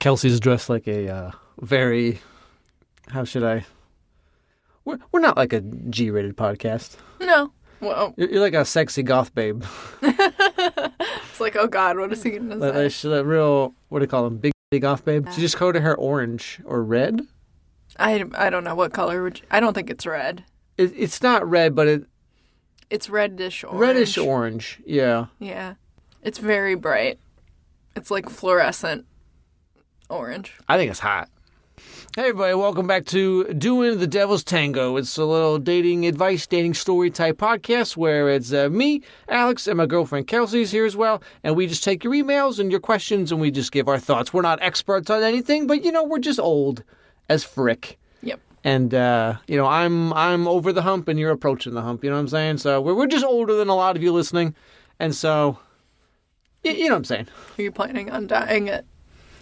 Kelsey's dressed like a very, how should I? We're not like a G-rated podcast. No. Well, you're like a sexy goth babe. It's like, oh God, what is he going to say? That real, what do you call them? Big goth babe. She just colored her hair orange or red. I don't know what color. I don't think it's red. It's not red, but it's reddish orange. Reddish orange, yeah. Yeah. It's very bright. It's like fluorescent orange. I think it's hot. Hey everybody, welcome back to Doin the Devil's Tango. It's a little dating advice, dating story type podcast where it's me, Alex, and my girlfriend Kelsey's here as well. And we just take your emails and your questions and we just give our thoughts. We're not experts on anything, but we're just old as frick. Yep. And, I'm over the hump and you're approaching the hump, you know what I'm saying? So we're just older than a lot of you listening. And so, you know what I'm saying? Are you planning on dying at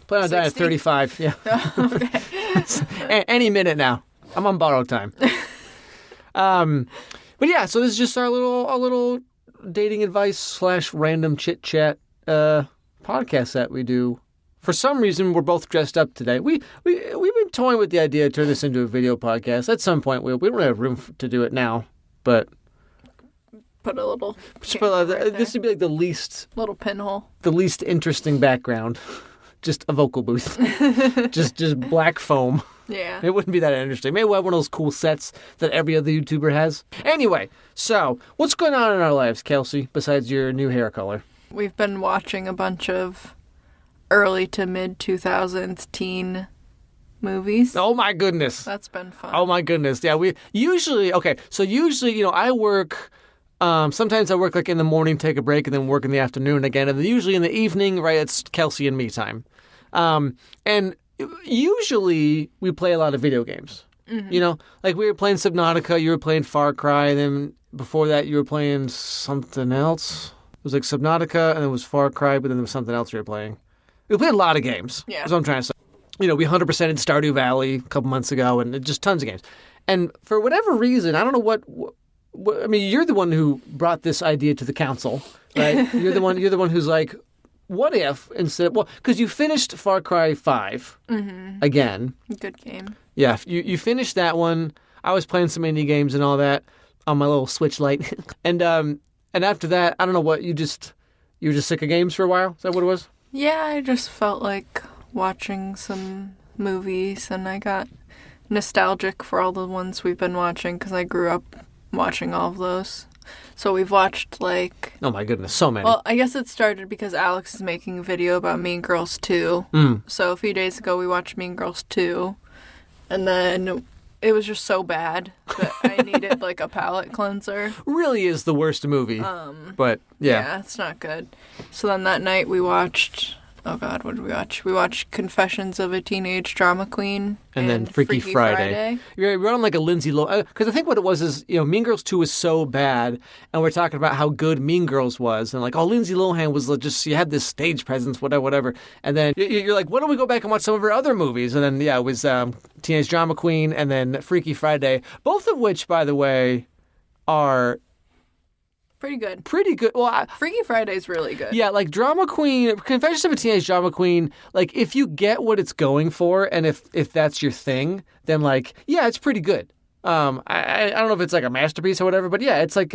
Plan on dying at 35, yeah. Oh, okay. Any minute now. I'm on borrowed time. But yeah, so this is just our little dating advice / random chit chat podcast that we do. For some reason, we're both dressed up today. We've been toying with the idea to turn this into a video podcast. At some point, we don't have room to do it now, but put a little. This would be like the least little pinhole, the least interesting background. Just a vocal booth. just black foam. Yeah. It wouldn't be that interesting. Maybe we'll have one of those cool sets that every other YouTuber has. Anyway, so what's going on in our lives, Kelsey, besides your new hair color? We've been watching a bunch of early to mid 2000s teen movies. Oh my goodness. That's been fun. Oh my goodness. Yeah, I work. Sometimes I work like in the morning, take a break, and then work in the afternoon again. And then usually in the evening, right, it's Kelsey and me time. And usually we play a lot of video games. Mm-hmm. Like we were playing Subnautica, you were playing Far Cry, and then before that you were playing something else. It was like Subnautica, and then it was Far Cry, but then there was something else we were playing. We played a lot of games. Yeah. That's what I'm trying to say. We 100%ed Stardew Valley a couple months ago, and just tons of games. And for whatever reason, I don't know what I mean, you're the one who brought this idea to the council, right? You're the one who's like, what if instead? Well, because you finished Far Cry 5 again. Good game. Yeah, you finished that one. I was playing some indie games and all that on my little Switch Lite, and after that, I don't know what you were just sick of games for a while. Is that what it was? Yeah, I just felt like watching some movies, and I got nostalgic for all the ones we've been watching because I grew up watching all of those. So we've watched oh my goodness, so many. Well, I guess it started because Alex is making a video about Mean Girls 2. So a few days ago we watched Mean Girls 2. And then it was just so bad that I needed a palate cleanser. Really is the worst movie. But yeah. Yeah, it's not good. So then that night we watched, oh God, what did we watch? We watched Confessions of a Teenage Drama Queen. And then Freaky Friday. You're on a Lindsay Lohan. Because I think what it was is, Mean Girls 2 was so bad. And we're talking about how good Mean Girls was. And Lindsay Lohan was just, she had this stage presence, whatever. And then you're like, why don't we go back and watch some of her other movies? And then, it was Teenage Drama Queen and then Freaky Friday. Both of which, by the way, are pretty good. Well, Freaky Friday's really good. Yeah, Drama Queen, Confessions of a Teenage Drama Queen, if you get what it's going for and if that's your thing, then yeah, it's pretty good. I don't know if it's a masterpiece or whatever, but yeah, it's I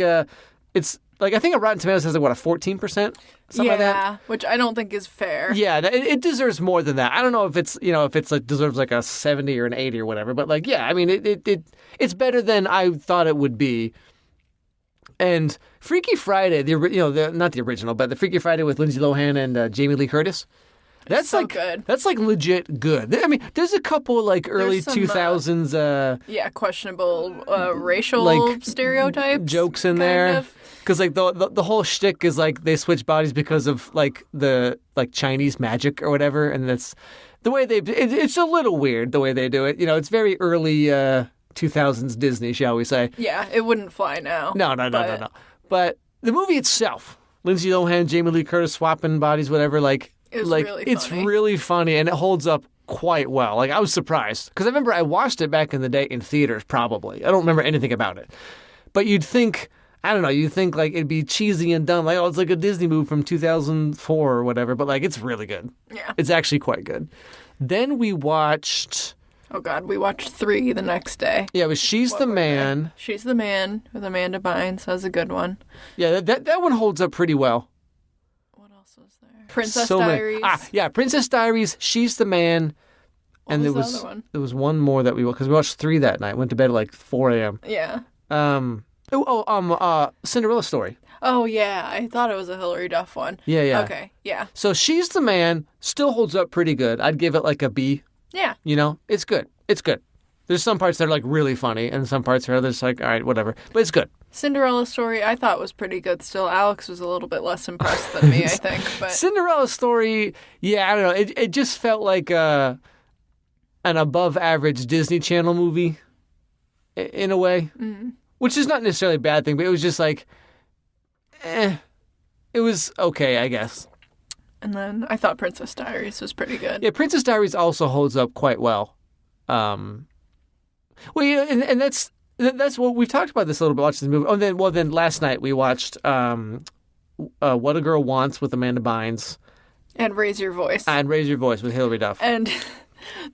think Rotten Tomatoes has a 14%? Something like that. Yeah, which I don't think is fair. Yeah, it deserves more than that. I don't know if it's, deserves a 70 or an 80 or whatever, but yeah, I mean, it's better than I thought it would be. And Freaky Friday, not the original, but the Freaky Friday with Lindsay Lohan and Jamie Lee Curtis. That's so good. That's legit good. I mean, there's a couple early 2000s questionable racial stereotypes jokes in there. Because the whole shtick is they switch bodies because of the Chinese magic or whatever, and that's the way it's a little weird the way they do it. It's very early 2000s Disney, shall we say. Yeah, it wouldn't fly now. No. But the movie itself, Lindsay Lohan, Jamie Lee Curtis swapping bodies, whatever, it's really funny, and it holds up quite well. I was surprised. Because I remember I watched it back in the day in theaters, probably. I don't remember anything about it. But you'd think, it'd be cheesy and dumb. It's a Disney movie from 2004 or whatever, but it's really good. Yeah. It's actually quite good. Then we watched... Oh, God. We watched 3 the next day. Yeah, it was She's the Man. She's the Man with Amanda Bynes. That was a good one. Yeah, that one holds up pretty well. What else was there? Princess Diaries. Yeah, Princess Diaries, She's the Man. What and was the other one? There was one more that because we watched 3 that night. Went to bed at like 4 a.m. Yeah. Cinderella Story. Oh, yeah. I thought it was a Hilary Duff one. Yeah. Okay, yeah. So She's the Man still holds up pretty good. I'd give it like a B. Yeah. You know, it's good. It's good. There's some parts that are like really funny, and some parts are just like, all right, whatever. But it's good. Cinderella Story, I thought was pretty good still. Alex was a little bit less impressed than me, I think. But Cinderella Story, yeah, I don't know. It just felt like an above-average Disney Channel movie in a way, which is not necessarily a bad thing, but it was just like, it was okay, I guess. And then I thought Princess Diaries was pretty good. Yeah, Princess Diaries also holds up quite well. And that's what we've talked about this a little bit. Watching this movie. Oh, then last night we watched What a Girl Wants with Amanda Bynes, and Raise Your Voice, with Hilary Duff, and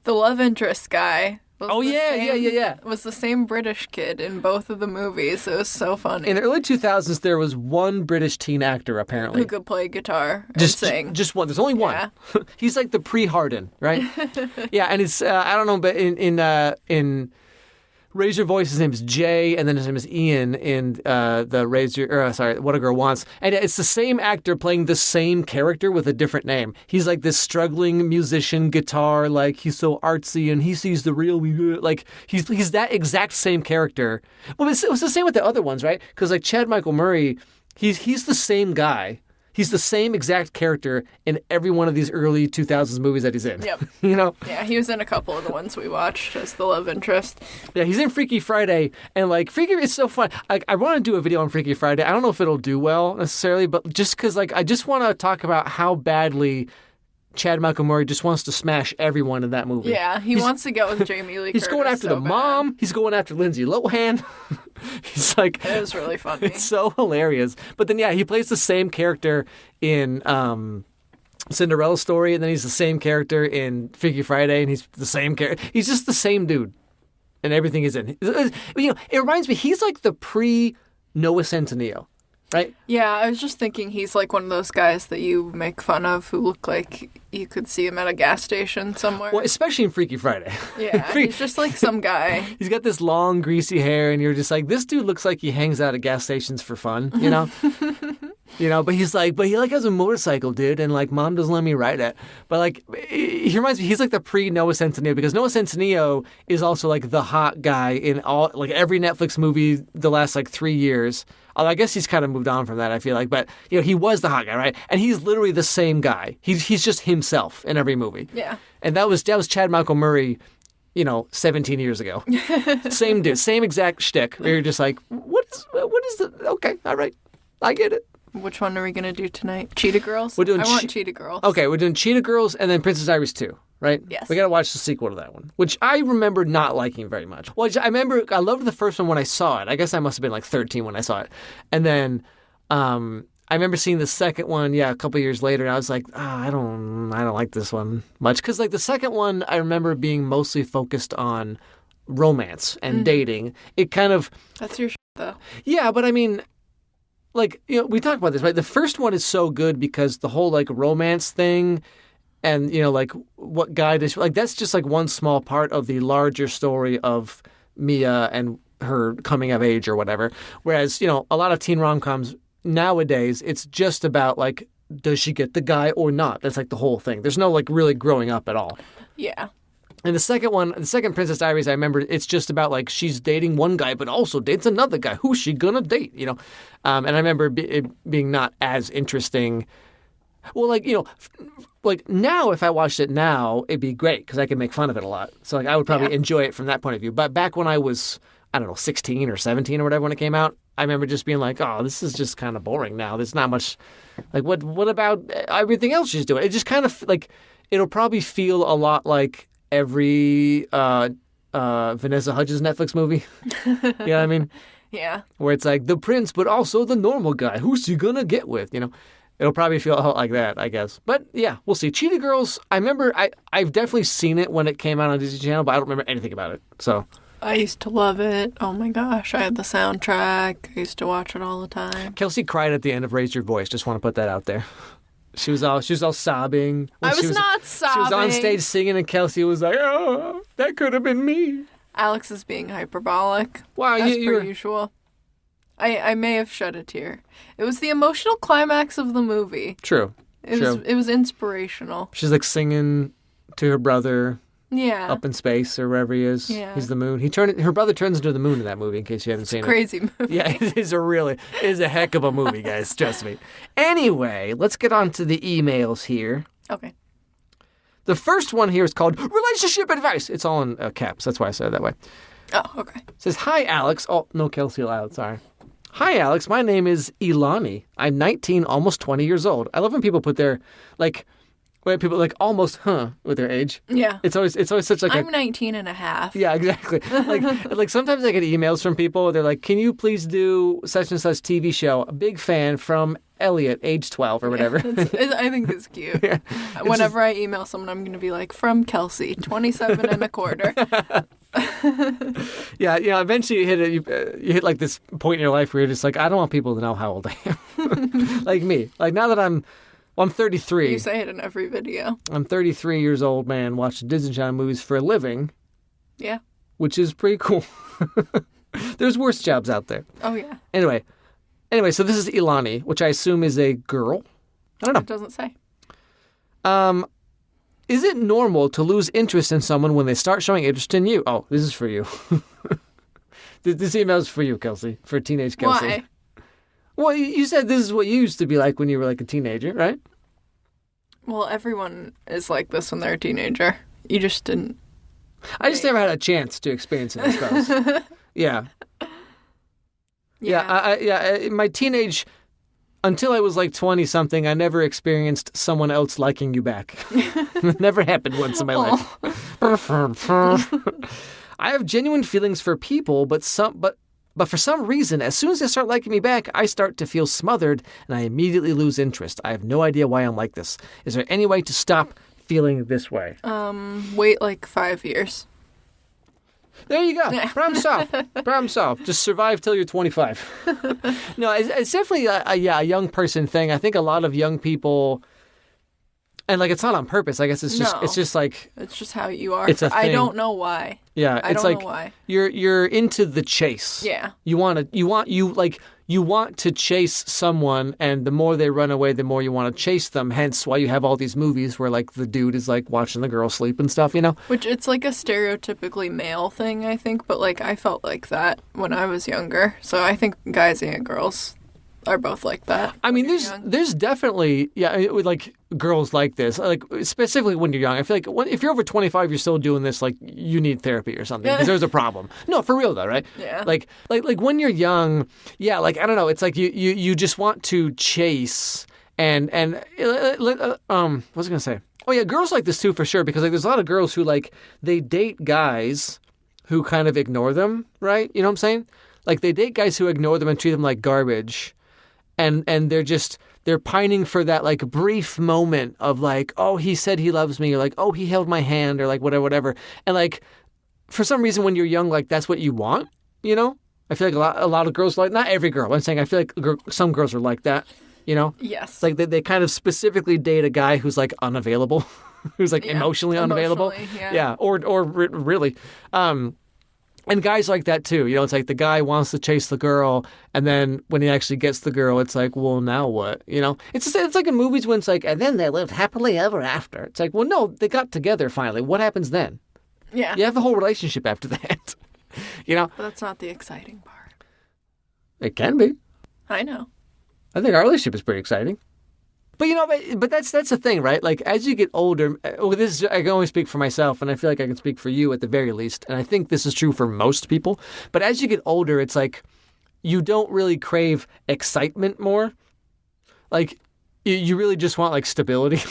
the love interest guy. Was the same British kid in both of the movies. It was so funny. In the early 2000s, there was one British teen actor, apparently. Who could play guitar and sing. Just one. There's only one. Yeah. He's like the pre-Harden, right? Yeah, and it's, I don't know, but in Raise Your Voice, his name is Jay, and then his name is Ian in What a Girl Wants. And it's the same actor playing the same character with a different name. He's like this struggling musician, guitar, like he's so artsy, and he sees the real, like he's that exact same character. Well, it was the same with the other ones, right? Because like Chad Michael Murray, he's the same guy. He's the same exact character in every one of these early 2000s movies that he's in. Yep. You know? Yeah, he was in a couple of the ones we watched as the love interest. Yeah, he's in Freaky Friday, and like Freaky is so fun. I want to do a video on Freaky Friday. I don't know if it'll do well necessarily, but just because like I just want to talk about how badly Chad Michael Murray just wants to smash everyone in that movie. Yeah, he wants to get with Jamie Lee Curtis. He's going after the mom. He's going after Lindsay Lohan. He's like... It was really funny. It's so hilarious. But then, yeah, he plays the same character in Cinderella Story, and then he's the same character in Freaky Friday, and he's the same character. He's just the same dude in everything he's in. You know, it reminds me, he's like the pre-Noah Centineo. Right? Yeah, I was just thinking he's like one of those guys that you make fun of who look like you could see him at a gas station somewhere. Well, especially in Freaky Friday. Yeah, he's just like some guy. He's got this long, greasy hair, and you're just like, this dude looks like he hangs out at gas stations for fun, you know? You know, but he has a motorcycle, dude, and like mom doesn't let me ride it. But like he reminds me, he's like the pre-Noah Centineo, because Noah Centineo is also like the hot guy in all like every Netflix movie the last like 3 years. Although I guess he's kind of moved on from that, I feel like. But you know, he was the hot guy, right? And he's literally the same guy. He's just himself in every movie. Yeah. And that was Chad Michael Murray, you know, 17 years ago. Same dude, same exact shtick. Where you're just like, what is the okay, all right, I get it. Which one are we going to do tonight? Cheetah Girls? We're doing I want Cheetah Girls. Okay, we're doing Cheetah Girls and then Princess Diaries 2, right? Yes. We got to watch the sequel to that one, which I remember not liking very much. Well, I loved the first one when I saw it. I guess I must have been like 13 when I saw it. And then I remember seeing the second one, a couple years later, and I was like, I don't like this one much. Because like the second one, I remember being mostly focused on romance and dating. It kind of... That's your shit, though. Yeah, but I mean... Like, you know, we talked about this, right? The first one is so good because the whole, like, romance thing and, you know, like, what guy does... Like, that's just, like, one small part of the larger story of Mia and her coming of age or whatever. Whereas, you know, a lot of teen rom-coms nowadays, it's just about, like, does she get the guy or not? That's, like, the whole thing. There's no, like, really growing up at all. Yeah. And the second Princess Diaries, I remember it's just about like she's dating one guy, but also dates another guy. Who's she gonna date? You know, and I remember it being not as interesting. Well, like you know, like now if I watched it now, it'd be great because I could make fun of it a lot. So like I would probably enjoy it from that point of view. But back when I was 16 or 17 or whatever when it came out, I remember just being like, oh, this is just kind of boring now. There's not much. Like what about everything else she's doing? It just kind of like it'll probably feel a lot like every Vanessa Hudgens Netflix movie. You know what I mean? Yeah. Where it's like the prince, but also the normal guy. Who's she gonna get with? You know? It'll probably feel a lot like that, I guess. But yeah, we'll see. Cheetah Girls, I remember, I've definitely seen it when it came out on Disney Channel, but I don't remember anything about it. So I used to love it. Oh my gosh, I had the soundtrack. I used to watch it all the time. Kelsey cried at the end of Raise Your Voice. Just want to put that out there. She was all sobbing. I was not sobbing. She was on stage singing, and Kelsey was like, "Oh, that could have been me." Alex is being hyperbolic. Wow, as per usual. I may have shed a tear. It was the emotional climax of the movie. True. It was inspirational. She's like singing to her brother. Yeah. Up in space or wherever he is. Yeah. He's the moon. Her brother turns into the moon in that movie, in case you haven't seen it. Crazy movie. Yeah, it is a heck of a movie, guys. Trust me. Anyway, let's get on to the emails here. Okay. The first one here is called Relationship Advice. It's all in caps. That's why I said it that way. Oh, okay. It says, "Hi, Alex." Oh, no Kelsey allowed. Sorry. "Hi, Alex. My name is Ilani. I'm 19, almost 20 years old." I love when people put their, when people almost, with their age. Yeah. It's always such like I'm 19 and a half. Yeah, exactly. Like sometimes I get emails from people. They're like, "Can you please do such and such TV show? A big fan from Elliot, age 12 or whatever." I think it's cute. Yeah. Whenever I email someone, I'm going to be like, "From Kelsey, 27 and a quarter." Yeah, eventually you hit like this point in your life where you're just like, I don't want people to know how old I am. Like me. Like now that I'm 33. You say it in every video. I'm 33 years old, man, watching Disney Channel movies for a living. Yeah. Which is pretty cool. There's worse jobs out there. Oh, yeah. Anyway, so this is Ilani, which I assume is a girl. I don't know. It doesn't say. Is it normal to lose interest in someone when they start showing interest in you? Oh, this is for you. This email is for you, Kelsey, for teenage Kelsey. Why? Well, you said this is what you used to be like when you were like a teenager, right? Well, everyone is like this when they're a teenager. You just didn't. I just never had a chance to experience it, I suppose. Yeah. Yeah. My teenage, until I was like 20-something, I never experienced someone else liking you back. It never happened once in my life. I have genuine feelings for people, but for some reason, as soon as they start liking me back, I start to feel smothered and I immediately lose interest. I have no idea why I'm like this. Is there any way to stop feeling this way? Wait like 5 years. There you go. Problem solved. Just survive till you're 25. No, it's definitely a young person thing. I think a lot of young people, and it's not on purpose. I guess it's just like it's just how you are. It's a thing. I don't know why. Yeah, I don't know why. You're into the chase. Yeah. You want to chase someone, and the more they run away, the more you want to chase them. Hence why you have all these movies where the dude is watching the girl sleep and stuff, Which it's like a stereotypically male thing, I think, but I felt like that when I was younger. So I think guys and girls are both like that. I mean, there's definitely girls like this, specifically when you're young. I feel like if you're over 25, you're still doing this, you need therapy or something because there's a problem. No, for real though, right? Yeah. Like when you're young, yeah. I don't know. It's you just want to chase and what was I gonna say? Oh yeah, girls like this too for sure because there's a lot of girls who they date guys who kind of ignore them, right? You know what I'm saying? They date guys who ignore them and treat them like garbage. And they're pining for that brief moment of oh, he said he loves me, or oh, he held my hand, or whatever. And for some reason when you're young, that's what you want, I feel like a lot of girls not every girl. I'm saying I feel like some girls are like that, Yes. They kind of specifically date a guy who's unavailable, who's emotionally unavailable. Yeah. Or really. And guys like that too, it's the guy wants to chase the girl, and then when he actually gets the girl, it's well, now what? It's like in movies when it's and then they lived happily ever after. It's well, no, they got together finally. What happens then? Yeah. You have a whole relationship after that. But that's not the exciting part. It can be. I know. I think our relationship is pretty exciting. But but that's the thing, right? As you get older, I can only speak for myself, and I feel like I can speak for you at the very least, and I think this is true for most people. But as you get older, it's you don't really crave excitement more. You really just want stability.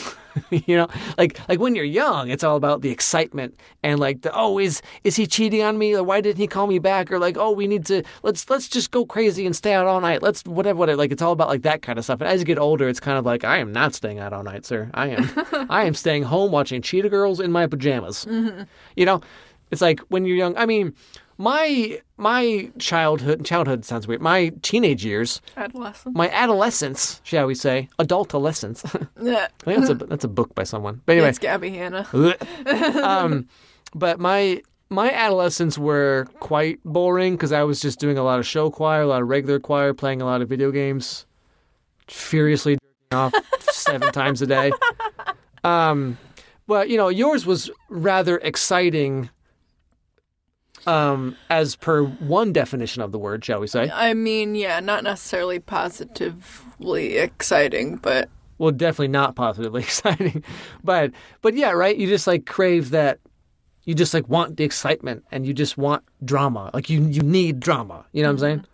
You know, like when you're young, it's all about the excitement and like is he cheating on me? Or why didn't he call me back? Or like, we need to let's just go crazy and stay out all night. Let's whatever. Like it's all about like that kind of stuff. And as you get older, it's kind of like, I am not staying out all night, sir. I am staying home watching Cheetah Girls in my pajamas. Mm-hmm. You know, it's like when you're young. I mean, my childhood sounds weird. My teenage years, my adolescence, shall we say, adultolescence. Yeah. I think that's a book by someone. But anyway, It's Gabby Hanna. But my adolescents were quite boring because I was just doing a lot of show choir, a lot of regular choir, playing a lot of video games, furiously jerking off 7 times a day. But yours was rather exciting. As per one definition of the word, shall we say? I mean, yeah, not necessarily positively exciting, but well, definitely not positively exciting. But yeah, right? You just like crave that. You just like want the excitement, and you just want drama. Like you need drama. You know what I'm saying?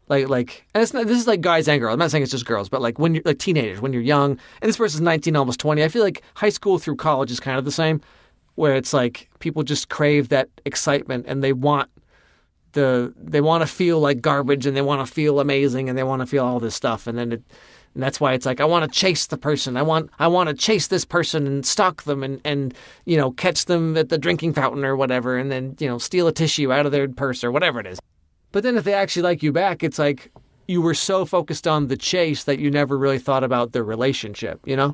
Like, and it's not. This is like guys and girls. I'm not saying it's just girls, but like when you're like teenagers, when you're young, and this person's 19, almost 20. I feel like high school through college is kind of the same. Where it's like people just crave that excitement and they want to feel like garbage and they want to feel amazing and they want to feel all this stuff and that's why it's like I want to chase the person. I want to chase this person and stalk them and catch them at the drinking fountain or whatever and then steal a tissue out of their purse or whatever it is. But then if they actually like you back, it's like you were so focused on the chase that you never really thought about the relationship, yeah.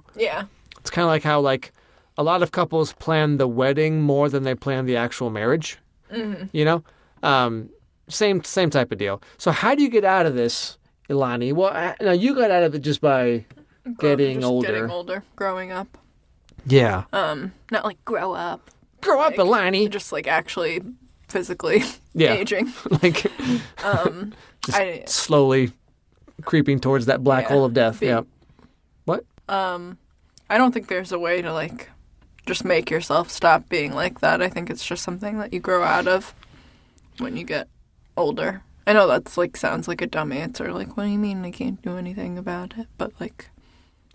It's kind of like how like a lot of couples plan the wedding more than they plan the actual marriage. Mm-hmm. Same type of deal. So how do you get out of this, Ilani? Well, now you got out of it just by getting older, growing up. Yeah. Not like grow up. Grow up, Ilani. Just like actually physically aging. Like slowly creeping towards that black hole of death. Yeah. What? I don't think there's a way to like just make yourself stop being like that. I think it's just something that you grow out of when you get older. I know that's like sounds like a dumb answer. Like, what do you mean I can't do anything about it? But like,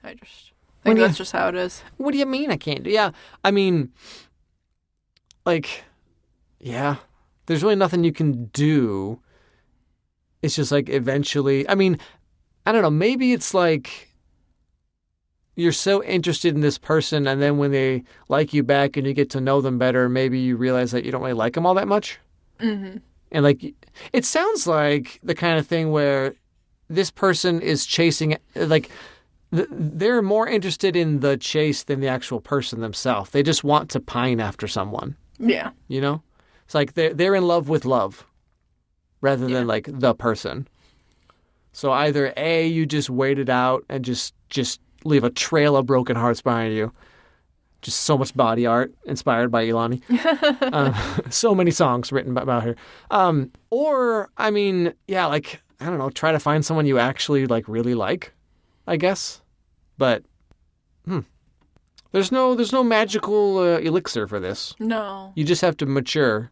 I just think that's just how it is. What do you mean I can't do? Yeah, I mean, like, yeah, there's really nothing you can do. It's just like eventually. I mean, I don't know. Maybe it's like you're so interested in this person, and then when they like you back and you get to know them better, maybe you realize that you don't really like them all that much. Mm-hmm. And like, it sounds like the kind of thing where this person is chasing, like, they're more interested in the chase than the actual person themselves. They just want to pine after someone. Yeah. It's like they're in love with love rather than like the person. So either A, you just wait it out and just leave a trail of broken hearts behind you. Just so much body art inspired by Ilani. So many songs written about her. Or, I mean, yeah, like, I don't know, try to find someone you actually like really like, I guess. But, there's no magical elixir for this. No. You just have to mature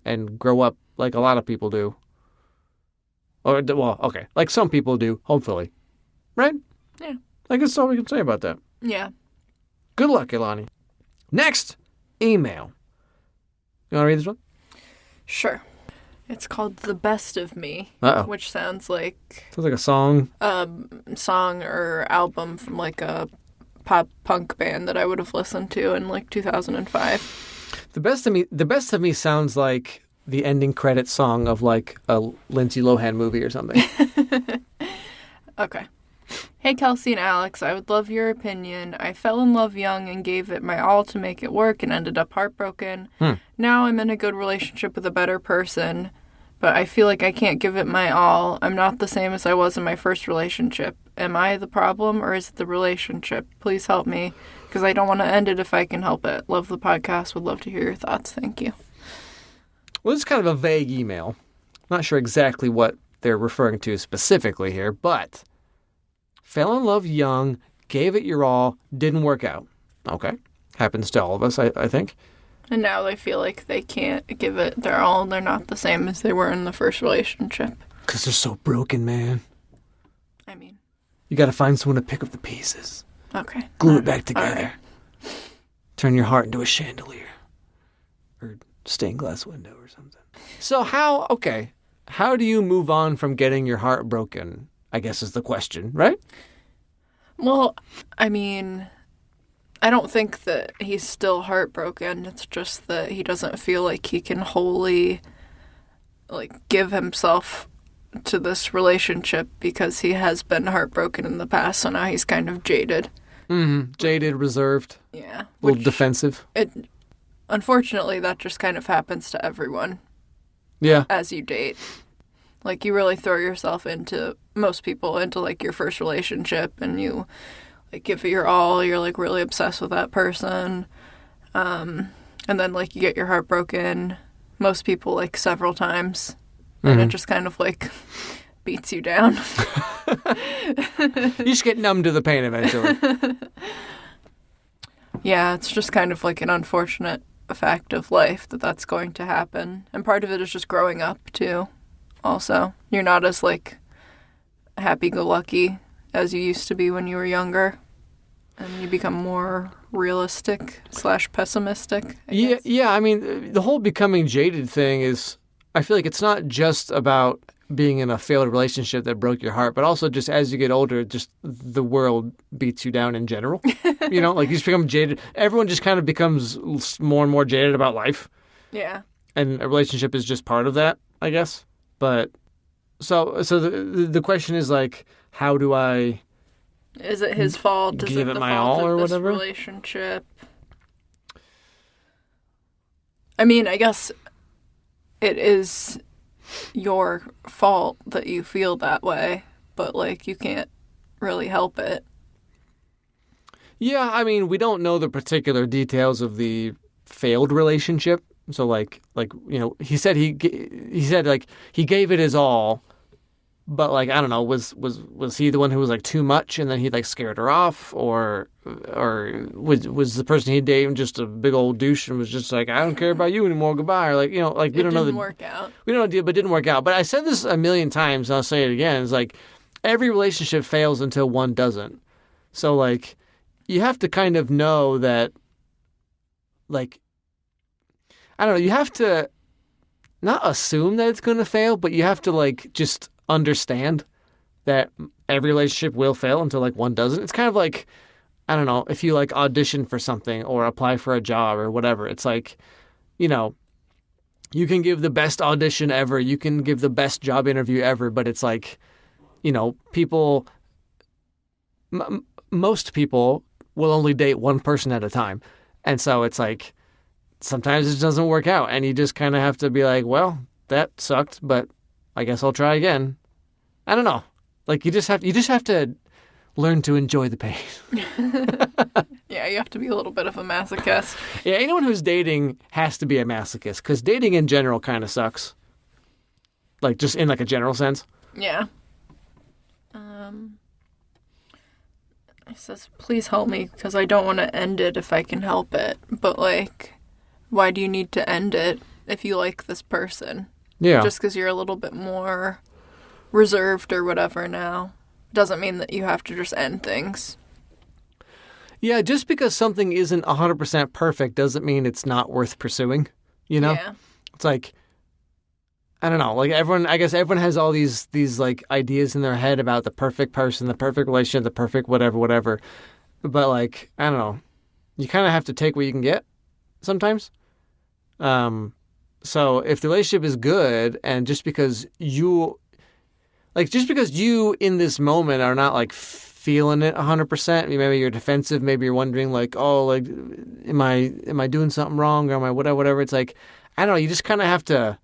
and grow up like a lot of people do. Or, well, okay, like some people do, hopefully. Right? Yeah. I guess that's all we can say about that. Yeah. Good luck, Ilani. Next, email. You want to read this one? Sure. It's called The Best of Me, which sounds like a song. Song or album from like a pop punk band that I would have listened to in like 2005. The Best of Me sounds like the ending credits song of like a Lindsay Lohan movie or something. Okay. Hey, Kelsey and Alex, I would love your opinion. I fell in love young and gave it my all to make it work and ended up heartbroken. Now I'm in a good relationship with a better person, but I feel like I can't give it my all. I'm not the same as I was in my first relationship. Am I the problem or is it the relationship? Please help me, because I don't want to end it if I can help it. Love the podcast. Would love to hear your thoughts. Thank you. Well, this is kind of a vague email. Not sure exactly what they're referring to specifically here, but fell in love young, gave it your all, didn't work out. Okay. Happens to all of us, I think. And now they feel like they can't give it their all. They're not the same as they were in the first relationship. Because they're so broken, man. I mean, you got to find someone to pick up the pieces. Okay. Glue it back together. turn your heart into a chandelier or stained glass window or something. So how do you move on from getting your heart broken, I guess is the question, right? Well, I mean, I don't think that he's still heartbroken. It's just that he doesn't feel like he can wholly, give himself to this relationship because he has been heartbroken in the past, so now he's kind of jaded. Mm-hmm. Jaded, reserved. Yeah. A little defensive. Unfortunately, that just kind of happens to everyone. Yeah. As you date. You really throw yourself most people into, your first relationship, and you, give it your all. You're, really obsessed with that person. And then, you get your heart broken. Most people, several times. And it just kind of, beats you down. You just get numb to the pain eventually. Yeah, it's just kind of, an unfortunate fact of life that's going to happen. And part of it is just growing up, too. Also, you're not as happy-go-lucky as you used to be when you were younger, and you become more realistic / pessimistic. I guess. Yeah. I mean, the whole becoming jaded thing is, I feel like it's not just about being in a failed relationship that broke your heart, but also just as you get older, just the world beats you down in general. You just become jaded. Everyone just kind of becomes more and more jaded about life. Yeah. And a relationship is just part of that, I guess. But so the question is how do I? Is it his fault? Is give it it the my fault all of or this whatever? Relationship? I mean, I guess it is your fault that you feel that way, but you can't really help it. Yeah, I mean, we don't know the particular details of the failed relationship. So he said he gave it his all, but I don't know, was he the one who was too much and then he scared her off, or was the person he dated just a big old douche and was just I don't care about you anymore, goodbye, or we don't know. It didn't work out. We don't know, but it didn't work out. But I said this a million times, and I'll say it again. It's every relationship fails until one doesn't. So you have to kind of know that I don't know, you have to not assume that it's going to fail, but you have to just understand that every relationship will fail until one doesn't. It's kind of I don't know, if you audition for something or apply for a job or whatever. It's you can give the best audition ever, you can give the best job interview ever, but it's people, most people will only date one person at a time. And so it's sometimes it doesn't work out, and you just kind of have to be well, that sucked, but I guess I'll try again. I don't know. You just have to learn to enjoy the pain. Yeah, you have to be a little bit of a masochist. Yeah, anyone who's dating has to be a masochist, because dating in general kind of sucks. Just in a general sense. Yeah. It says, please help me, because I don't want to end it if I can help it. But why do you need to end it if you like this person? Yeah. Just because you're a little bit more reserved or whatever now doesn't mean that you have to just end things. Yeah, just because something isn't 100% perfect doesn't mean it's not worth pursuing, Yeah. It's I don't know, I guess everyone has all these ideas in their head about the perfect person, the perfect relationship, the perfect whatever. But I don't know, you kind of have to take what you can get sometimes. So if the relationship is good, and just because you in this moment are not feeling it 100%, maybe you're defensive, maybe you're wondering am I doing something wrong, or am I whatever. It's I don't know, you just kind of have to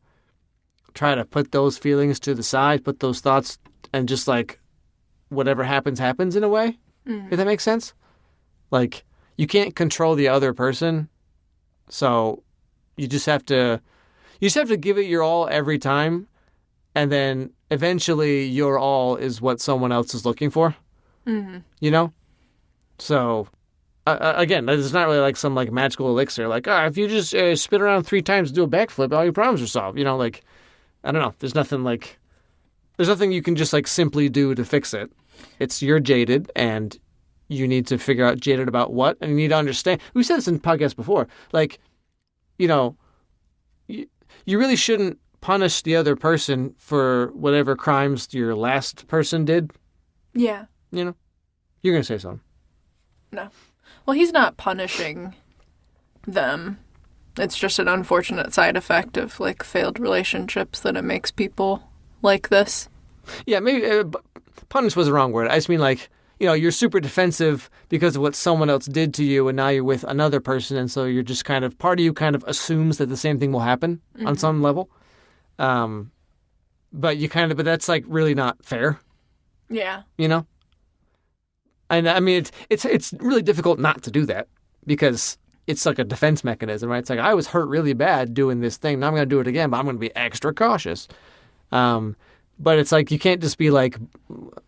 try to put those feelings to the side, put those thoughts, and just whatever happens in a way. Mm-hmm. If that makes sense. You can't control the other person, so you just have to give it your all every time, and then eventually your all is what someone else is looking for. Mm-hmm. So again, it's not really some magical elixir. If you just spin around 3 times and do a backflip, all your problems are solved. I don't know. There's nothing you can just simply do to fix it. You're jaded, and you need to figure out jaded about what, and you need to understand. We've said this in podcasts before. Like, you know, you really shouldn't punish the other person for whatever crimes your last person did. Yeah. You know? You're going to say something. No. Well, he's not punishing them. It's just an unfortunate side effect of, like, failed relationships that it makes people like this. Yeah, maybe punish was the wrong word. I just mean, like, you know, you're super defensive because of what someone else did to you, and now you're with another person, and so you're just kind of, part of you kind of assumes that the same thing will happen on some level. But that's, like, really not fair. Yeah. You know? And I mean, it's really difficult not to do that because it's like a defense mechanism, right? It's like, I was hurt really bad doing this thing. Now I'm going to do it again, but I'm going to be extra cautious. But it's like, you can't just be like,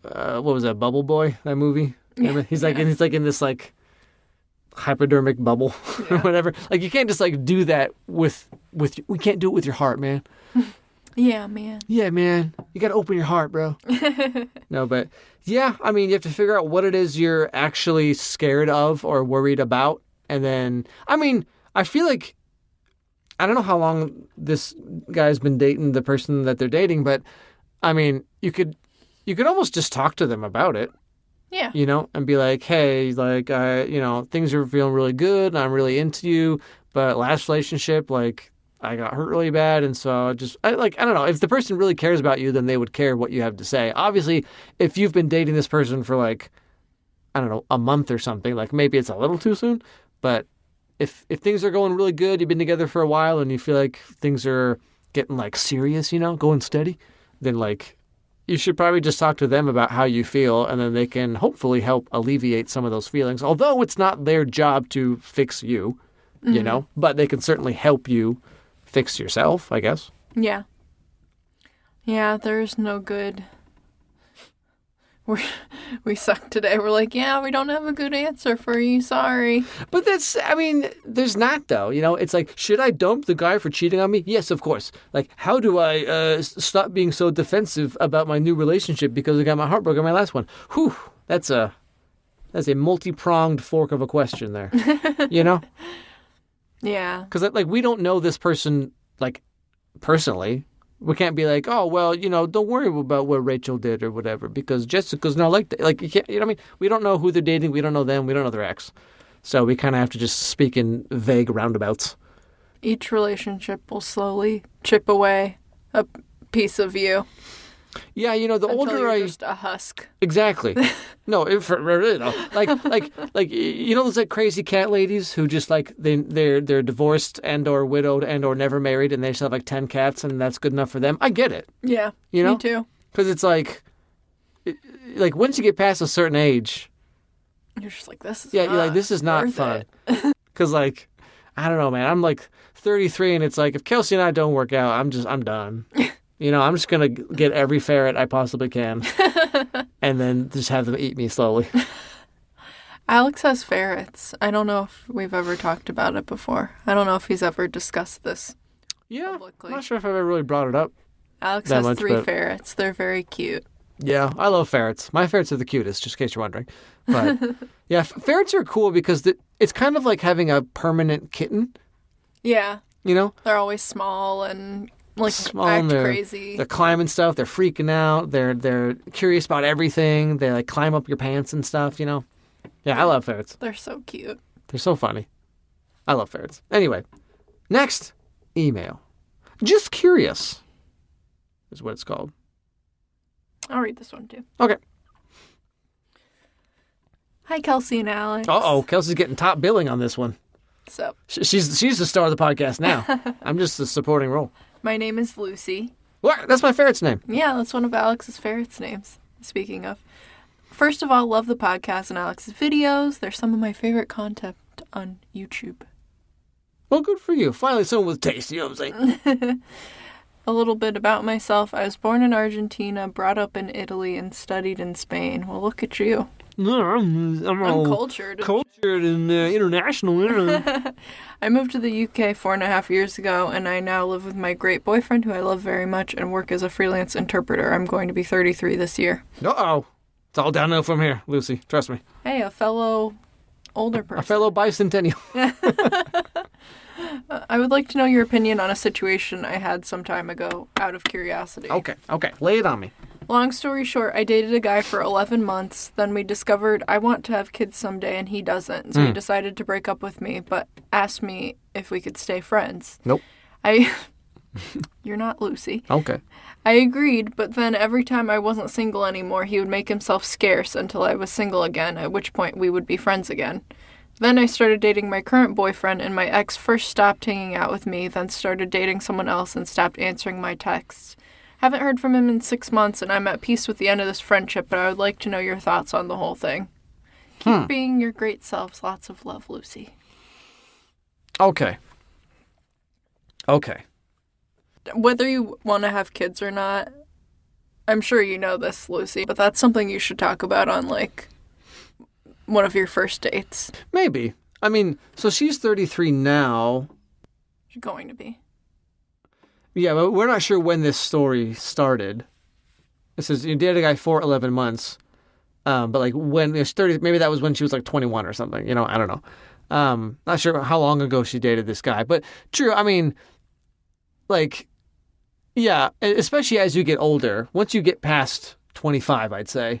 what was that, Bubble Boy, that movie? Yeah. He's like in this like hypodermic bubble or whatever. Like, you can't just like do that with we can't do it with your heart, man. Yeah, man. Yeah, man. You got to open your heart, bro. No, but yeah, I mean, you have to figure out what it is you're actually scared of or worried about. And then, I mean, I feel like, I don't know how long this guy's been dating the person that they're dating, but I mean, you could almost just talk to them about it. Yeah. You know, and be like, hey, like, you know, things are feeling really good and I'm really into you, but last relationship, like, I got hurt really bad, and so I don't know. If the person really cares about you, then they would care what you have to say. Obviously, if you've been dating this person for like, I don't know, a month or something, like maybe it's a little too soon. But if things are going really good, you've been together for a while, and you feel like things are getting like serious, you know, going steady, then like you should probably just talk to them about how you feel, and then they can hopefully help alleviate some of those feelings. Although it's not their job to fix you, you know, but they can certainly help you fix yourself, I guess. Yeah. Yeah, there's no good. We suck today. We're like, yeah, we don't have a good answer for you. Sorry. But there's not, though. You know, it's like, should I dump the guy for cheating on me? Yes, of course. Like, how do I stop being so defensive about my new relationship because I got my heart broken my last one? Whew, that's a multi-pronged fork of a question there. You know? Yeah. Because, like, we don't know this person, like, personally. We can't be like, oh, well, you know, don't worry about what Rachel did or whatever, because Jessica's not like that. Like, you can't, you know what I mean? We don't know who they're dating. We don't know them. We don't know their ex. So we kind of have to just speak in vague roundabouts. Each relationship will slowly chip away a piece of you. Yeah, you know, the until older you're just a husk. Exactly. No, really though. Like you know those like crazy cat ladies who just like they're divorced and or widowed and or never married, and they just have like 10 cats and that's good enough for them. I get it. Yeah. You know? Me too. Because it's like once you get past a certain age, you're just like, this is you're like, this is not fun. Because like, I don't know, man. I'm like 33, and it's like if Kelsey and I don't work out, I'm done. You know, I'm just going to get every ferret I possibly can and then just have them eat me slowly. Alex has ferrets. I don't know if we've ever talked about it before. I don't know if he's ever discussed this publicly. I'm not sure if I've ever really brought it up. Alex has 3 ferrets. They're very cute. Yeah, I love ferrets. My ferrets are the cutest, just in case you're wondering. But yeah, ferrets are cool because it's kind of like having a permanent kitten. Yeah. You know? They're always small and... like act crazy. They're climbing stuff. They're freaking out. They're curious about everything. They like climb up your pants and stuff. You know. Yeah, I love ferrets. They're so cute. They're so funny. I love ferrets. Anyway, next email. Just curious is what it's called. I'll read this one too. Okay. Hi, Kelsey and Alex. Uh-oh, Kelsey's getting top billing on this one. So she's the star of the podcast now. I'm just the supporting role. My name is Lucy. What? That's my ferret's name. Yeah, that's one of Alex's ferret's names. Speaking of. First of all, love the podcast and Alex's videos. They're some of my favorite content on YouTube. Well, good for you. Finally someone with taste, you know what I'm saying? A little bit about myself. I was born in Argentina, brought up in Italy, and studied in Spain. Well, look at you. No, I'm cultured. Cultured and international. I moved to the UK 4.5 years ago, and I now live with my great boyfriend, who I love very much, and work as a freelance interpreter. I'm going to be 33 this year. Uh-oh. It's all downhill from here, Lucy. Trust me. Hey, a fellow older person. A fellow bicentennial. I would like to know your opinion on a situation I had some time ago, out of curiosity. Okay. Lay it on me. Long story short, I dated a guy for 11 months. Then we discovered I want to have kids someday and he doesn't. So he decided to break up with me, but asked me if we could stay friends. Nope. You're not Lucy. Okay. I agreed, but then every time I wasn't single anymore, he would make himself scarce until I was single again, at which point we would be friends again. Then I started dating my current boyfriend, and my ex first stopped hanging out with me, then started dating someone else and stopped answering my texts. Haven't heard from him in 6 months, and I'm at peace with the end of this friendship, but I would like to know your thoughts on the whole thing. Keep being your great selves. Lots of love, Lucy. Okay. Whether you want to have kids or not, I'm sure you know this, Lucy, but that's something you should talk about on, like, one of your first dates. Maybe. I mean, so she's 33 now. She's going to be. Yeah, but we're not sure when this story started. It says you dated a guy for 11 months. But like when it's 30, maybe that was when she was like 21 or something. You know, I don't know. Not sure how long ago she dated this guy. But true, I mean, like, yeah, especially as you get older, once you get past 25, I'd say,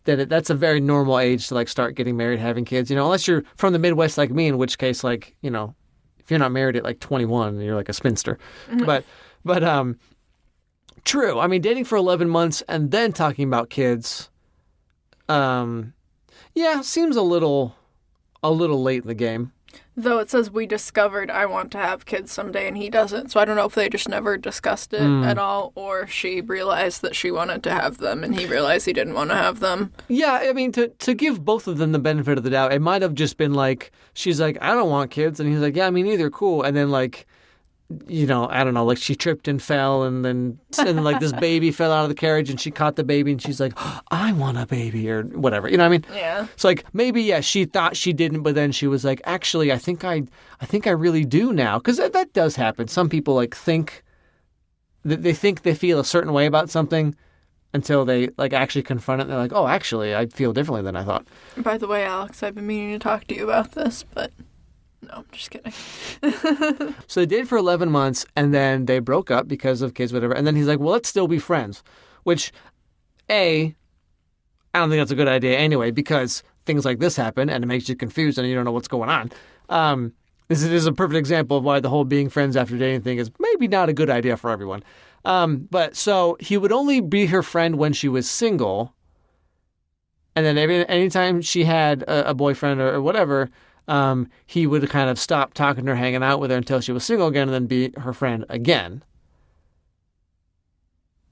then that's a very normal age to like start getting married, having kids, you know, unless you're from the Midwest like me, in which case, like, you know, if you're not married at like 21, you're like a spinster. Mm-hmm. But true. I mean, dating for 11 months and then talking about kids, yeah, seems a little late in the game. Though it says we discovered I want to have kids someday and he doesn't. So I don't know if they just never discussed it at all, or she realized that she wanted to have them and he realized he didn't want to have them. Yeah, I mean, to give both of them the benefit of the doubt, it might have just been like, she's like, I don't want kids. And he's like, yeah, me neither, cool. And then like, you know, I don't know, like she tripped and fell and then like this baby fell out of the carriage and she caught the baby and she's like, oh, I want a baby or whatever. You know what I mean? Yeah. So like maybe, yeah, she thought she didn't, but then she was like, actually, I think I really do now. Because that does happen. Some people like think that they feel a certain way about something until they like actually confront it. And they're like, oh, actually, I feel differently than I thought. By the way, Alex, I've been meaning to talk to you about this, but no, I'm just kidding. So they dated for 11 months, and then they broke up because of kids, whatever. And then he's like, well, let's still be friends. Which, I don't think that's a good idea anyway, because things like this happen, and it makes you confused, and you don't know what's going on. This is a perfect example of why the whole being friends after dating thing is maybe not a good idea for everyone. But so he would only be her friend when she was single, and then anytime she had a boyfriend or whatever, he would kind of stop talking to her, hanging out with her until she was single again, and then be her friend again.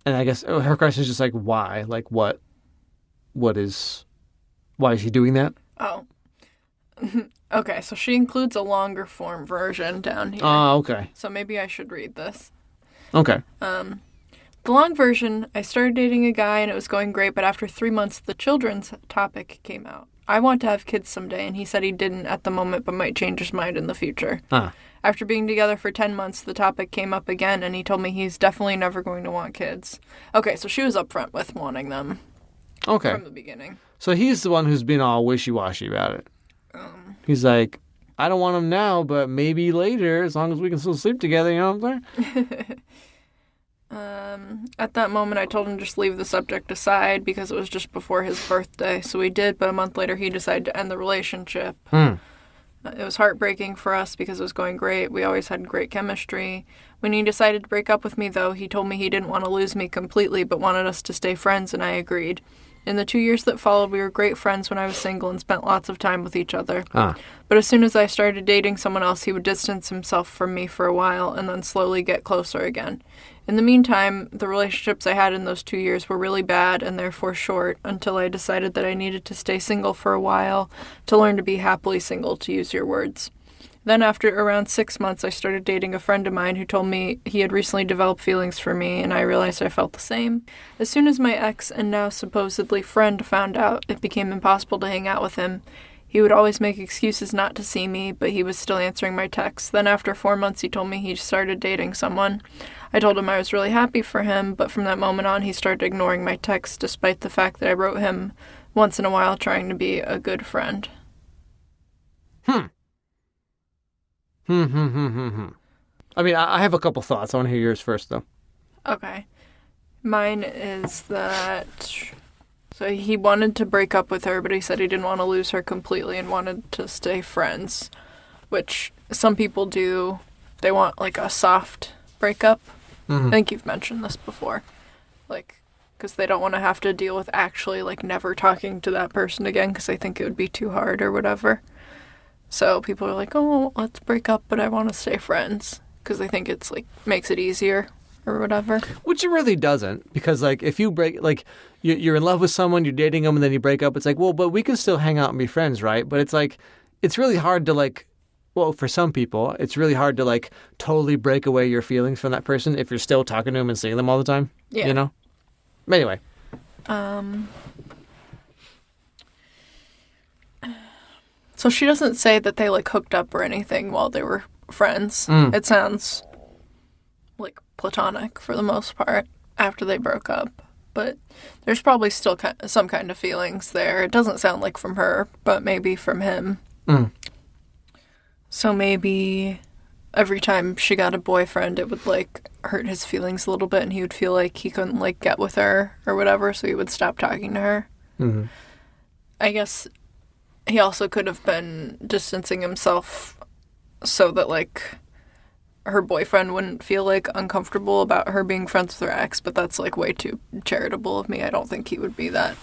And I guess her question is just like, why? Like, why is she doing that? Oh. Okay, so she includes a longer form version down here. Oh, okay. So maybe I should read this. Okay. The long version, I started dating a guy and it was going great, but after 3 months, the children's topic came out. I want to have kids someday, and he said he didn't at the moment, but might change his mind in the future. After being together for 10 months, the topic came up again, and he told me he's definitely never going to want kids. Okay, so she was upfront with wanting them. Okay. From the beginning. So he's the one who's been all wishy-washy about it. He's like, I don't want them now, but maybe later, as long as we can still sleep together, you know what I'm saying? At that moment, I told him just leave the subject aside because it was just before his birthday. So we did, but a month later, he decided to end the relationship. It was heartbreaking for us because it was going great. We always had great chemistry. When he decided to break up with me, though, he told me he didn't want to lose me completely, but wanted us to stay friends, and I agreed. In the 2 years that followed, we were great friends when I was single and spent lots of time with each other. But as soon as I started dating someone else, he would distance himself from me for a while and then slowly get closer again. In the meantime, the relationships I had in those 2 years were really bad and therefore short until I decided that I needed to stay single for a while to learn to be happily single, to use your words. Then after around 6 months, I started dating a friend of mine who told me he had recently developed feelings for me, and I realized I felt the same. As soon as my ex and now supposedly friend found out, it became impossible to hang out with him. He would always make excuses not to see me, but he was still answering my texts. Then after 4 months, he told me he started dating someone. I told him I was really happy for him, but from that moment on, he started ignoring my texts despite the fact that I wrote him once in a while trying to be a good friend. I mean, I have a couple thoughts. I want to hear yours first, though. Okay. Mine is that... So he wanted to break up with her, but he said he didn't want to lose her completely and wanted to stay friends, which some people do. They want, like, a soft breakup. I think you've mentioned this before. Like, because they don't want to have to deal with actually, like, never talking to that person again because they think it would be too hard or whatever. So people are like, oh, let's break up, but I want to stay friends because they think it's, like, makes it easier or whatever. Which it really doesn't, because, like, if you break, like, you're in love with someone, you're dating them, and then you break up, it's like, well, but we can still hang out and be friends, right? But it's like, it's really hard to, like, well, for some people, it's really hard to, like, totally break away your feelings from that person if you're still talking to them and seeing them all the time. Yeah. You know? Anyway. So she doesn't say that they, like, hooked up or anything while they were friends. It sounds, like, platonic for the most part after they broke up. But there's probably still some kind of feelings there. It doesn't sound like from her, but maybe from him. So maybe every time she got a boyfriend, it would, like, hurt his feelings a little bit, and he would feel like he couldn't, like, get with her or whatever, so he would stop talking to her. I guess he also could have been distancing himself so that, like, her boyfriend wouldn't feel, like, uncomfortable about her being friends with her ex, but that's, like, way too charitable of me. I don't think he would be that,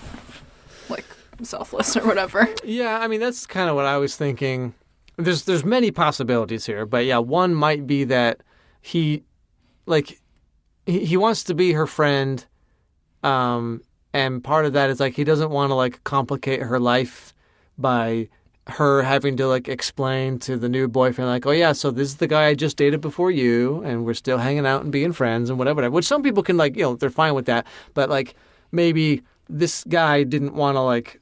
like, selfless or whatever. Yeah, I mean, that's kind of what I was thinking. There's many possibilities here, but yeah, one might be that he wants to be her friend, and part of that is, like, he doesn't want to, like, complicate her life by her having to, like, explain to the new boyfriend, like, oh yeah, so this is the guy I just dated before you, and we're still hanging out and being friends and whatever, which some people can, like, you know, they're fine with that, but, like, maybe this guy didn't want to, like,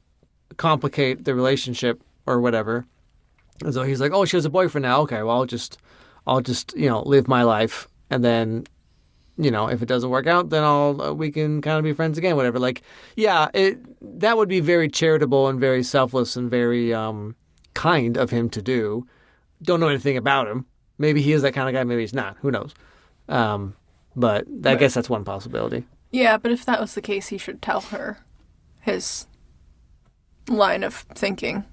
complicate the relationship or whatever. And so he's like, oh, she has a boyfriend now. Okay, well, I'll just, you know, live my life. And then, you know, if it doesn't work out, then we can kind of be friends again, whatever. Like, yeah, that would be very charitable and very selfless and very kind of him to do. Don't know anything about him. Maybe he is that kind of guy. Maybe he's not. Who knows? But I guess that's one possibility. Yeah, but if that was the case, he should tell her his line of thinking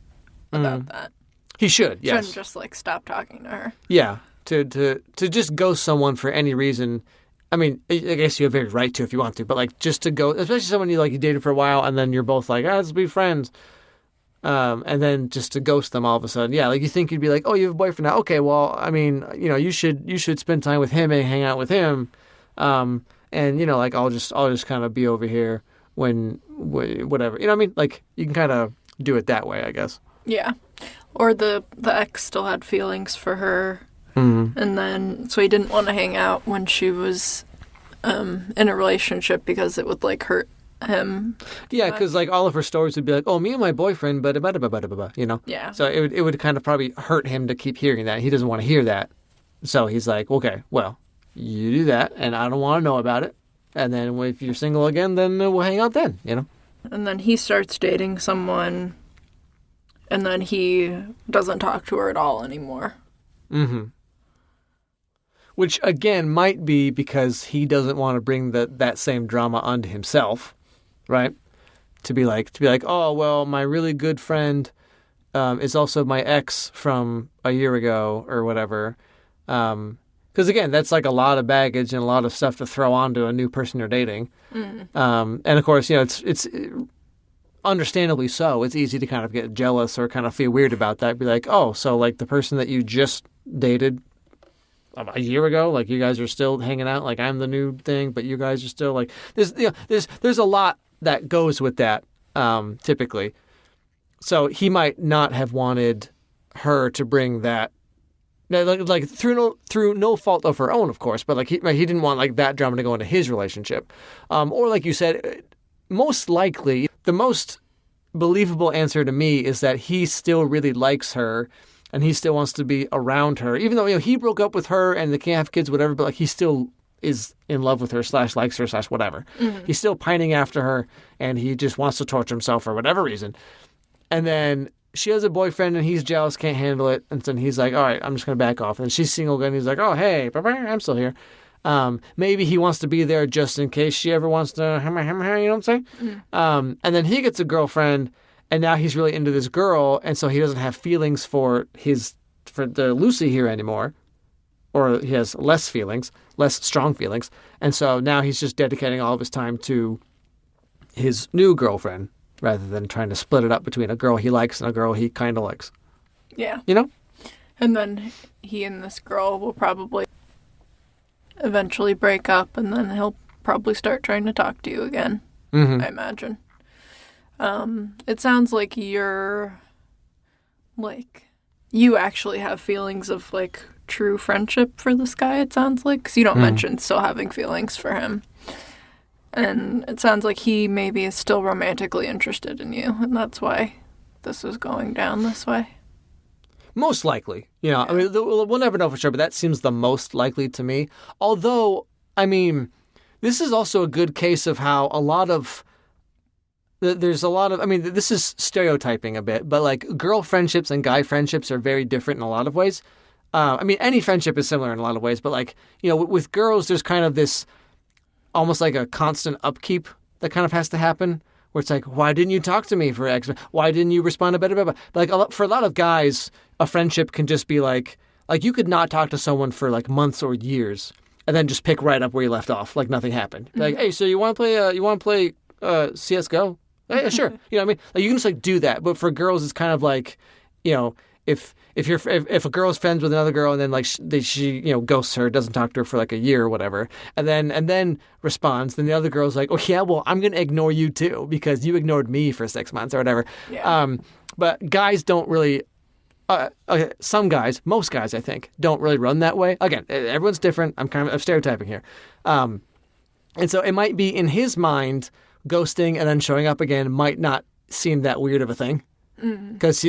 about that. He should, yes. Shouldn't just, like, stop talking to her. Yeah, to just ghost someone for any reason. I mean, I guess you have every right to if you want to, but, like, just to go, especially someone you dated for a while, and then you're both like, let's be friends, and then just to ghost them all of a sudden. Yeah, like, you think you'd be like, oh, you have a boyfriend now. Okay, well, I mean, you know, you should spend time with him and hang out with him, and, you know, like, I'll just kind of be over here when whatever. You know what I mean? Like, you can kind of do it that way, I guess. Yeah. Or the ex still had feelings for her, and then so he didn't want to hang out when she was in a relationship because it would, like, hurt him. Yeah, because, like, all of her stories would be like, oh, me and my boyfriend, but you know. Yeah. So it would kind of probably hurt him to keep hearing that. He doesn't want to hear that, so he's like, okay, well, you do that, and I don't want to know about it. And then if you're single again, then we'll hang out then, you know. And then he starts dating someone. And then he doesn't talk to her at all anymore. Which, again, might be because he doesn't want to bring that same drama onto himself, right? To be like, oh, well, my really good friend is also my ex from a year ago or whatever. Because, again, that's, like, a lot of baggage and a lot of stuff to throw onto a new person you're dating. And, of course, you know, it's understandably so, it's easy to kind of get jealous or kind of feel weird about that. Be like, oh, so, like, the person that you just dated a year ago, like, you guys are still hanging out, like, I'm the new thing, but you guys are still, like, there's a lot that goes with that, typically. So he might not have wanted her to bring that, like through no fault of her own, of course, but, like, he didn't want, like, that drama to go into his relationship, or, like you said, most likely, the most believable answer to me is that he still really likes her and he still wants to be around her, even though, he broke up with her and they can't have kids, whatever, but like he still is in love with her / likes her / whatever. Mm-hmm. He's still pining after her and he just wants to torture himself for whatever reason. And then she has a boyfriend and he's jealous, can't handle it. And then he's like, all right, I'm just going to back off. And she's single again. He's like, oh, hey, I'm still here. Maybe he wants to be there just in case she ever wants to, you know what I'm saying? Mm-hmm. And then he gets a girlfriend and now he's really into this girl. And so he doesn't have feelings for the Lucy here anymore. Or he has less strong feelings. And so now he's just dedicating all of his time to his new girlfriend rather than trying to split it up between a girl he likes and a girl he kind of likes. Yeah. You know? And then he and this girl will probably eventually break up and then he'll probably start trying to talk to you again, I imagine. It sounds like you actually have feelings of, like, true friendship for this guy, it sounds like, because you don't mention still having feelings for him. And it sounds like he maybe is still romantically interested in you, and that's why this is going down this way. Most likely. Yeah. I mean, we'll never know for sure, but that seems the most likely to me. Although, I mean, this is also a good case of how there's a lot of, I mean, this is stereotyping a bit, but like girl friendships and guy friendships are very different in a lot of ways. I mean, any friendship is similar in a lot of ways, but like, with girls, there's kind of this almost like a constant upkeep that kind of has to happen where it's like, why didn't you talk to me for X? Why didn't you respond to better? But like for a lot of guys, a friendship can just be like you could not talk to someone for like months or years and then just pick right up where you left off. Like nothing happened. Like, hey, so you want to play CSGO? Yeah, sure. You know what I mean? Like you can just like do that. But for girls, it's kind of like, if a girl's friends with another girl and then like she ghosts her, doesn't talk to her for like a year or whatever, and then responds, then the other girl's like, oh yeah, well I'm gonna ignore you too because you ignored me for 6 months or whatever. Yeah. But guys don't really. Most guys I think don't really run that way. Again, everyone's different. I'm stereotyping here, and so it might be in his mind, ghosting and then showing up again might not seem that weird of a thing because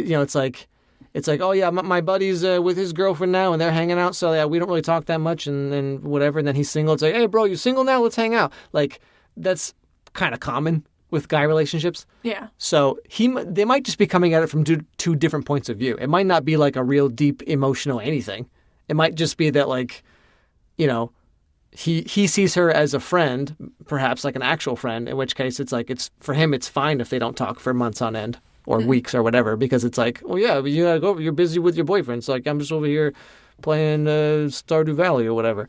it's like, oh, yeah, my buddy's with his girlfriend now, and they're hanging out, so yeah, we don't really talk that much, and then whatever, and then he's single. It's like, hey, bro, you single now? Let's hang out. Like, that's kind of common with guy relationships. Yeah. So they might just be coming at it from two different points of view. It might not be like a real deep emotional anything. It might just be that, like, he sees her as a friend, perhaps like an actual friend, in which case it's like, for him, it's fine if they don't talk for months on end. Or weeks or whatever, because it's like, well, yeah, but you gotta go. You're busy with your boyfriend. So like, I'm just over here playing Stardew Valley or whatever.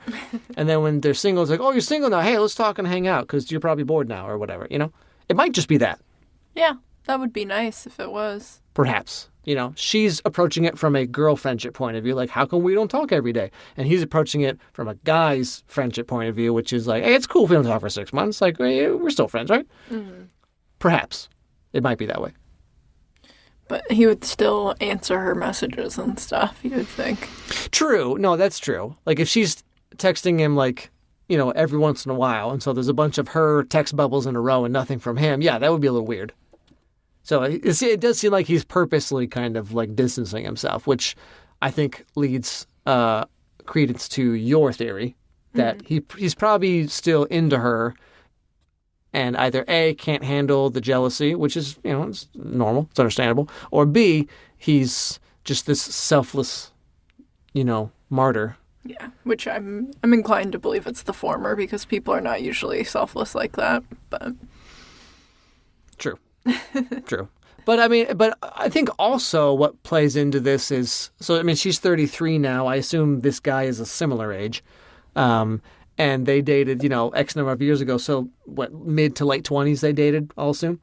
And then when they're single, it's like, oh, you're single now. Hey, let's talk and hang out because you're probably bored now or whatever. It might just be that. Yeah, that would be nice if it was. Perhaps. She's approaching it from a girl friendship point of view, like, how come we don't talk every day? And he's approaching it from a guy's friendship point of view, which is like, hey, it's cool if we don't talk for 6 months. Like, we're still friends, right? Mm-hmm. Perhaps. It might be that way. But he would still answer her messages and stuff, you would think. True. No, that's true. Like, if she's texting him, like, every once in a while, and so there's a bunch of her text bubbles in a row and nothing from him, yeah, that would be a little weird. So it does seem like he's purposely kind of, like, distancing himself, which I think leads credence to your theory that he's probably still into her, and either A, can't handle the jealousy, which is, it's normal, it's understandable, or B, he's just this selfless, martyr. Yeah, which I'm inclined to believe it's the former because people are not usually selfless like that, but... True. But I think also what plays into this is, she's 33 now. I assume this guy is a similar age. And they dated, X number of years ago. So what, mid to late 20s they dated, I'll assume.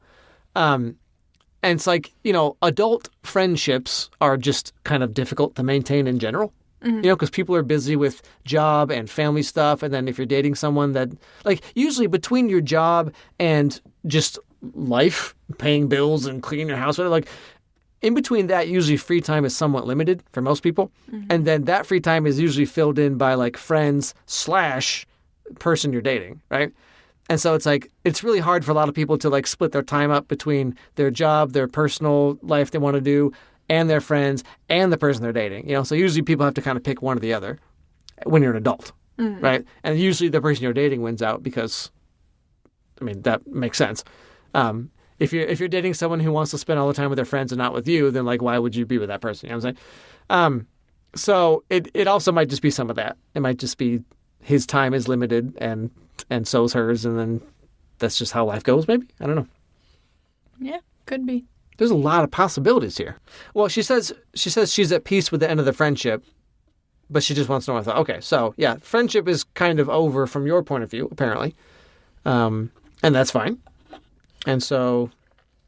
And it's like, adult friendships are just kind of difficult to maintain in general. Mm-hmm. Because people are busy with job and family stuff. And then if you're dating someone that, like, usually between your job and just life, paying bills and cleaning your house, like, in between that, usually free time is somewhat limited for most people. Mm-hmm. And then that free time is usually filled in by, like, friends / person you're dating, right? And so it's like, it's really hard for a lot of people to like split their time up between their job, their personal life they want to do, and their friends, and the person they're dating. So usually people have to kind of pick one or the other when you're an adult, right? And usually the person you're dating wins out because, that makes sense. If you're dating someone who wants to spend all the time with their friends and not with you, then like, why would you be with that person? You know what I'm saying? So it also might just be some of that. It might just be his time is limited and so is hers, and then that's just how life goes, maybe? I don't know. Yeah, could be. There's a lot of possibilities here. Well, she says she's at peace with the end of the friendship, but she just wants to know. I thought, okay, so yeah, friendship is kind of over from your point of view, apparently. And that's fine. And so,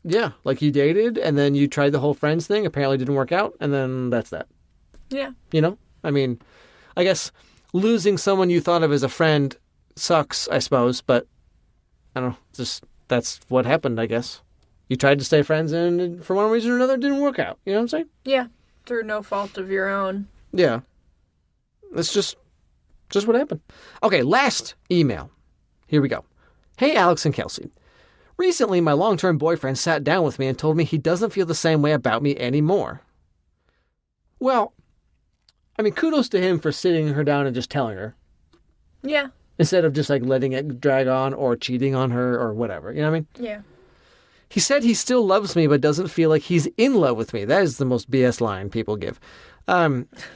yeah, like you dated, and then you tried the whole friends thing, apparently didn't work out, and then that's that. Yeah. I guess losing someone you thought of as a friend sucks, I suppose, but I don't know, just that's what happened, I guess. You tried to stay friends, and for one reason or another, it didn't work out. You know what I'm saying? Yeah, through no fault of your own. Yeah. It's just what happened. Okay, last email. Here we go. Hey, Alex and Kelsey. Recently, my long-term boyfriend sat down with me and told me he doesn't feel the same way about me anymore. Well, kudos to him for sitting her down and just telling her. Yeah. Instead of just like letting it drag on or cheating on her or whatever. You know what I mean? Yeah. He said he still loves me but doesn't feel like he's in love with me. That is the most BS line people give.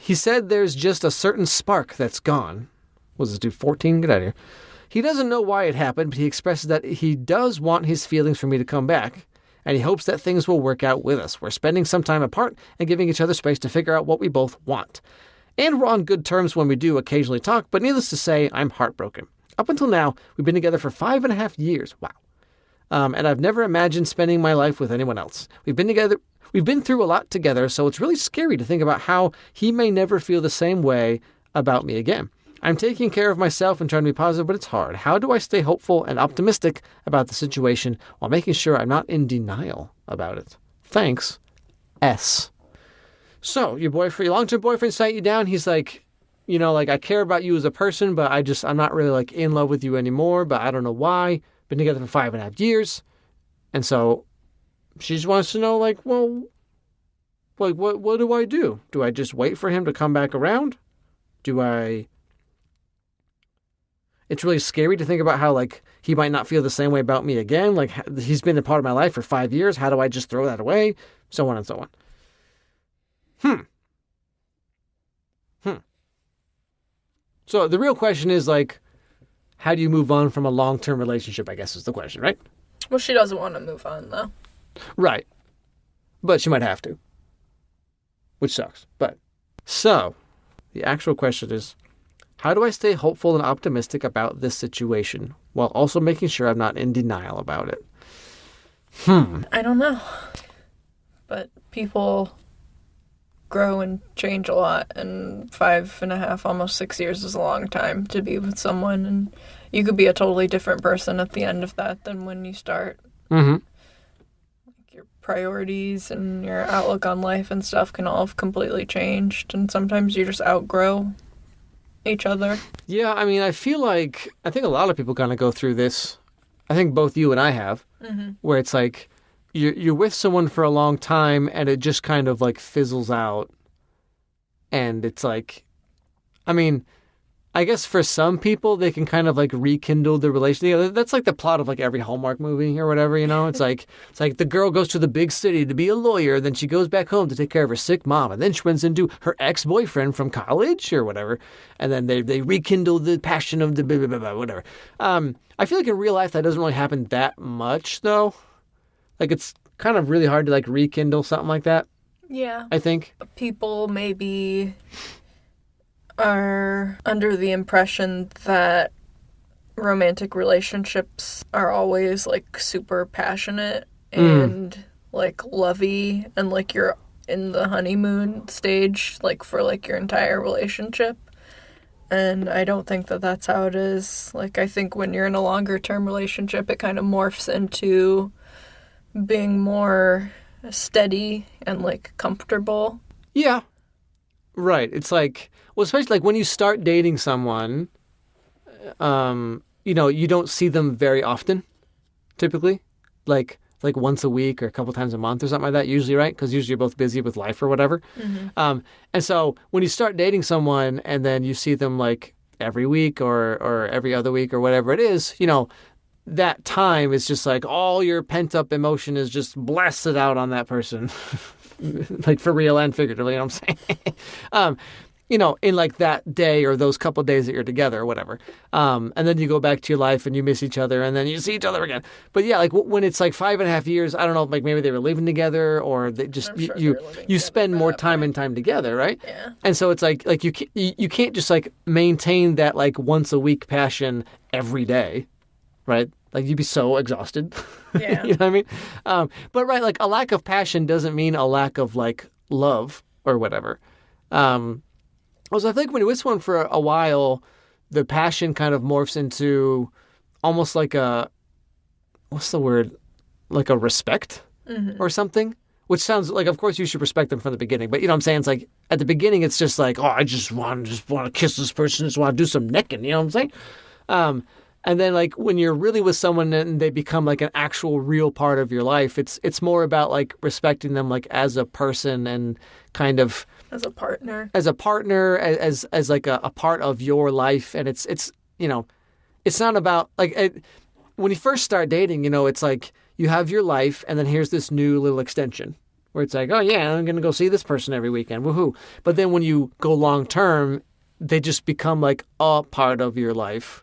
He said there's just a certain spark that's gone. Was this dude 14? Get out of here. He doesn't know why it happened, but he expresses that he does want his feelings for me to come back, and he hopes that things will work out with us. We're spending some time apart and giving each other space to figure out what we both want. And we're on good terms when we do occasionally talk, but needless to say, I'm heartbroken. Up until now, we've been together for 5.5 years. Wow. And I've never imagined spending my life with anyone else. We've been through a lot together, so it's really scary to think about how he may never feel the same way about me again. I'm taking care of myself and trying to be positive, but it's hard. How do I stay hopeful and optimistic about the situation while making sure I'm not in denial about it? Thanks, S. So, your long-term boyfriend sat you down. He's like, I care about you as a person, but I'm not really like in love with you anymore, but I don't know why. Been together for 5.5 years. And so she just wants to know, like, well, like, what do I do? Do I just wait for him to come back around? It's really scary to think about how, like, he might not feel the same way about me again. Like, he's been a part of my life for 5 years. How do I just throw that away? So on and so on. So the real question is, like, how do you move on from a long-term relationship, I guess is the question, right? Well, she doesn't want to move on, though. Right. But she might have to. Which sucks. But so, the actual question is, how do I stay hopeful and optimistic about this situation while also making sure I'm not in denial about it? I don't know. But people grow and change a lot, and 5.5, almost 6 years is a long time to be with someone, and you could be a totally different person at the end of that than when you start. Mm-hmm. Like your priorities and your outlook on life and stuff can all have completely changed, and sometimes you just outgrow each other. Yeah, I think a lot of people kind of go through this. I think both you and I have, where it's like, you're with someone for a long time and it just kind of like fizzles out. And it's like, I guess for some people they can kind of like rekindle the relationship. That's like the plot of like every Hallmark movie or whatever, It's like the girl goes to the big city to be a lawyer, then she goes back home to take care of her sick mom, and then she runs into her ex-boyfriend from college or whatever, and then they rekindle the passion of the blah, blah, blah, blah, whatever. I feel like in real life that doesn't really happen that much though. Like, it's kind of really hard to, like, rekindle something like that. Yeah. I think. People maybe are under the impression that romantic relationships are always, like, super passionate and, like, lovey, and, like, you're in the honeymoon stage, like, for, like, your entire relationship. And I don't think that that's how it is. Like, I think when you're in a longer-term relationship, it kind of morphs into being more steady and, like, comfortable. Yeah. Right. It's like, well, especially, like, when you start dating someone, you don't see them very often, typically, like once a week or a couple times a month or something like that, usually, right? Because usually you're both busy with life or whatever. And so when you start dating someone and then you see them like every week or every other week or whatever it is, that time is just like all your pent up emotion is just blasted out on that person, like for real and figuratively, you know what I'm saying? In like that day or those couple of days that you're together or whatever. And then you go back to your life and you miss each other and then you see each other again. But yeah, like when it's like 5.5 years, I don't know, like maybe they were living together or they just, you spend more time and time together, right? Yeah. And so it's like you can't just like maintain that like once a week passion every day, right? Like you'd be so exhausted. Yeah. You know what I mean? But right, like a lack of passion doesn't mean a lack of like love or whatever. Also, I think when you're with someone for a while, the passion kind of morphs into almost like what's the word? Like a respect or something, which sounds like, of course, you should respect them from the beginning. But you know what I'm saying? It's like at the beginning, it's just like, oh, I just want to kiss this person, just want to do some necking. You know what I'm saying? And then like when you're really with someone and they become like an actual real part of your life, it's more about like respecting them like as a person and kind of as a partner, as like a part of your life. And it's it's not about like when you first start dating, it's like you have your life and then here's this new little extension where it's like, oh yeah, I'm going to go see this person every weekend. Woohoo. But then when you go long term, they just become like a part of your life.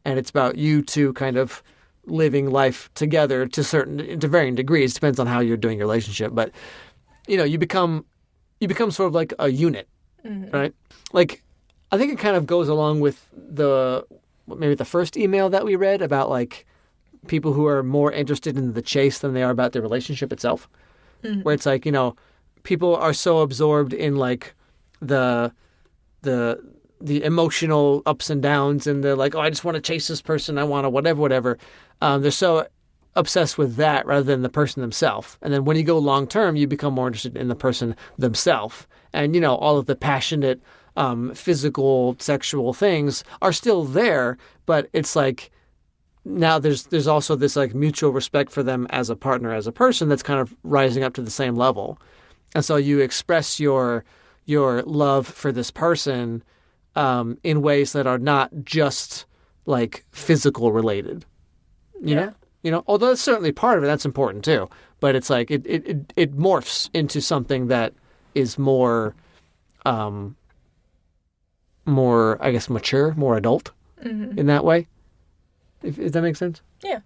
And it's about you two kind of living life together to varying degrees. Depends on how you're doing your relationship. But, you become sort of like a unit, right? Like, I think it kind of goes along with maybe the first email that we read about like people who are more interested in the chase than they are about the relationship itself. Where it's like, people are so absorbed in like the emotional ups and downs and they're like, oh, I just want to chase this person. I want to whatever. They're so obsessed with that rather than the person themselves. And then when you go long term, you become more interested in the person themselves. And, all of the passionate, physical, sexual things are still there, but it's like now there's also this like mutual respect for them as a partner, as a person that's kind of rising up to the same level. And so you express your love for this person in ways that are not just like physical related, you know, although that's certainly part of it. That's important too. But it's like, it morphs into something that is more, I guess, mature, more adult in that way. If that makes sense? Yeah. You know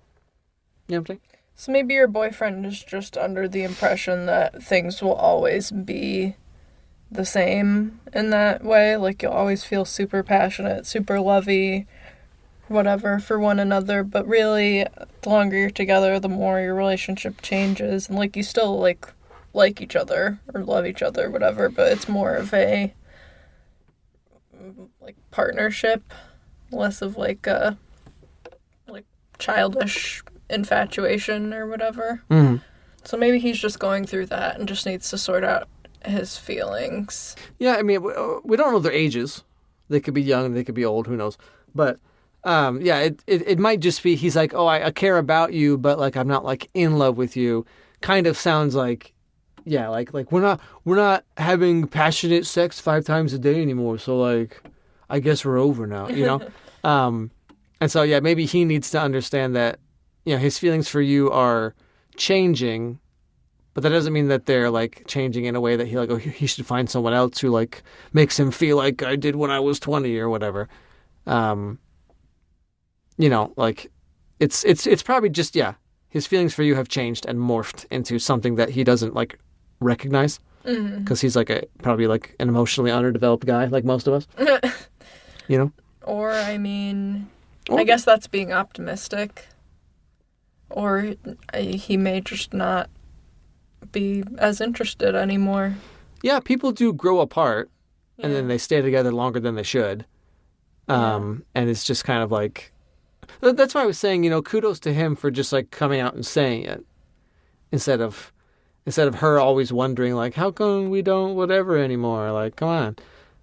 what I'm saying? So maybe your boyfriend is just under the impression that things will always be the same in that way. Like you'll always feel super passionate, super lovey, whatever for one another. But really, the longer you're together, the more your relationship changes. And like you still like each other or love each other, whatever. But it's more of a like partnership, less of like a childish infatuation or whatever. So maybe he's just going through that and just needs to sort out his feelings. Yeah, I mean, we don't know their ages. They could be young, they could be old, who knows. But yeah, it might just be he's like, oh, I care about you, but like I'm not like in love with you. Kind of sounds like, yeah, like we're not having passionate sex 5 times a day anymore. So like, I guess we're over now, you know. And so yeah, maybe he needs to understand that, his feelings for you are changing. But that doesn't mean that they're like changing in a way that he should find someone else who like makes him feel like I did when I was 20 or whatever. Like it's probably just, yeah, his feelings for you have changed and morphed into something that he doesn't like recognize because he's like probably like an emotionally underdeveloped guy like most of us, Or I mean, I guess that's being optimistic. Or he may just not be as interested anymore. Yeah, people do grow apart and then they stay together longer than they should. And it's just kind of like, that's why I was saying, kudos to him for just like coming out and saying it instead of her always wondering like, how come we don't whatever anymore? Like, come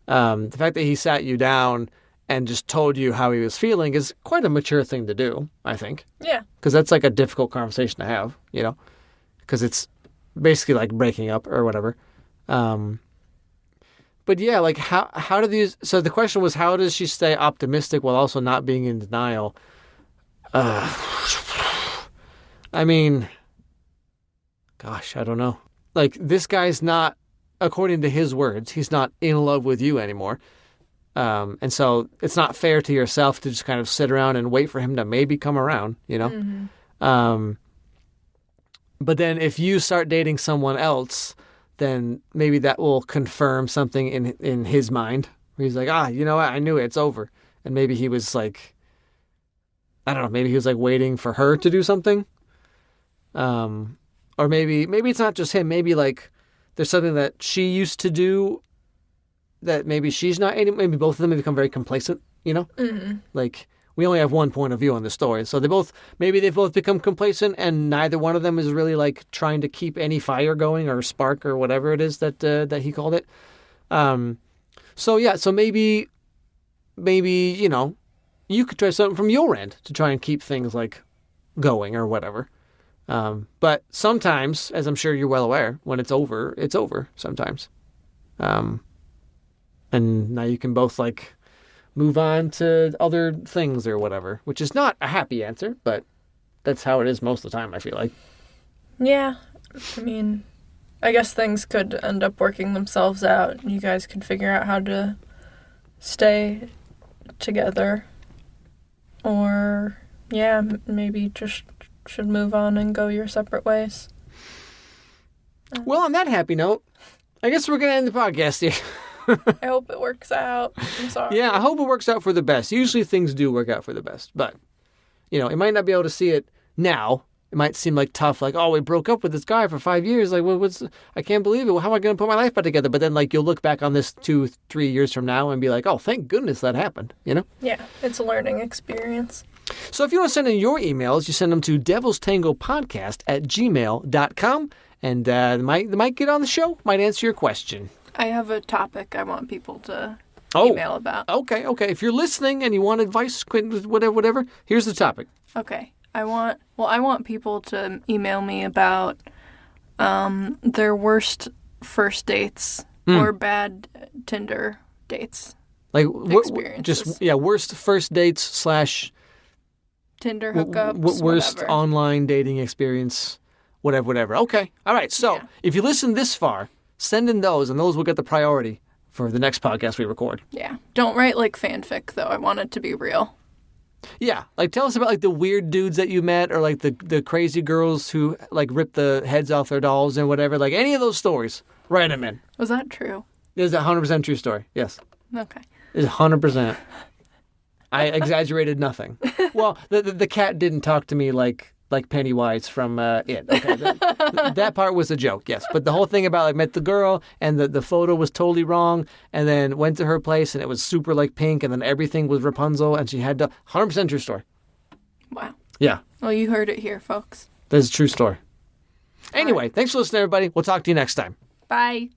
on. The fact that he sat you down and just told you how he was feeling is quite a mature thing to do, I think. Yeah. Because that's like a difficult conversation to have, you know? Because it's basically like breaking up or whatever. But yeah, like how do these... So the question was, how does she stay optimistic while also not being in denial? I mean, gosh, I don't know. Like, this guy's not, according to his words, he's not in love with you anymore. And so it's not fair to yourself to just kind of sit around and wait for him to maybe come around, you know? Mm-hmm. But then if you start dating someone else, then maybe that will confirm something in his mind. Where he's like, you know what? I knew it. It's over. And maybe he was like, I don't know, maybe he was like waiting for her to do something. Or maybe it's not just him. Maybe like there's something that she used to do that maybe she's not. Maybe both of them have become very complacent, you know? Mm-hmm. Like, we only have one point of view on the story. So they've both become complacent, and neither one of them is really like trying to keep any fire going or spark or whatever it is that he called it. So maybe, you know, you could try something from your end to try and keep things like going or whatever. But sometimes, as I'm sure you're well aware, when it's over sometimes. And now you can both like move on to other things or whatever, which is not a happy answer, but that's how it is most of the time, I feel like. Yeah. I mean, I guess things could end up working themselves out, and you guys can figure out how to stay together. Or, yeah, maybe just should move on and go your separate ways. Well, on that happy note, I guess we're going to end the podcast here. I hope it works out. I'm sorry. Yeah, I hope it works out for the best. Usually things do work out for the best. But, you know, it might not be able to see it now. It might seem like tough, like, we broke up with this guy for 5 years. Like, I can't believe it. Well, how am I going to put my life back together? But then, like, you'll look back on this 2-3 years from now and be like, thank goodness that happened, you know? Yeah, it's a learning experience. So if you want to send in your emails, you send them to devilstangopodcast@gmail.com. And they might get on the show, might answer your question. I have a topic I want people to email about. Okay. If you're listening and you want advice, whatever, here's the topic. Okay. I want people to email me about their worst first dates or bad Tinder dates. Like experiences. Worst first dates / Tinder hookups, worst whatever. online dating experience, whatever. Okay. All right. So if you listen this far, send in those, and those will get the priority for the next podcast we record. Yeah. Don't write like fanfic, though. I want it to be real. Yeah. Like, tell us about like the weird dudes that you met, or like the crazy girls who like rip the heads off their dolls and whatever. Like, any of those stories, write them in. Was that true? It is a 100% true story. Yes. Okay. It's 100%. I exaggerated nothing. Well, the cat didn't talk to me like Pennywise from It. Okay, that part was a joke, yes. But the whole thing about met the girl and the photo was totally wrong, and then went to her place and it was super like pink, and then everything was Rapunzel, and she had to 100% true story. Wow. Yeah. Well, you heard it here, folks. That's a true story. Anyway, thanks for listening, everybody. We'll talk to you next time. Bye.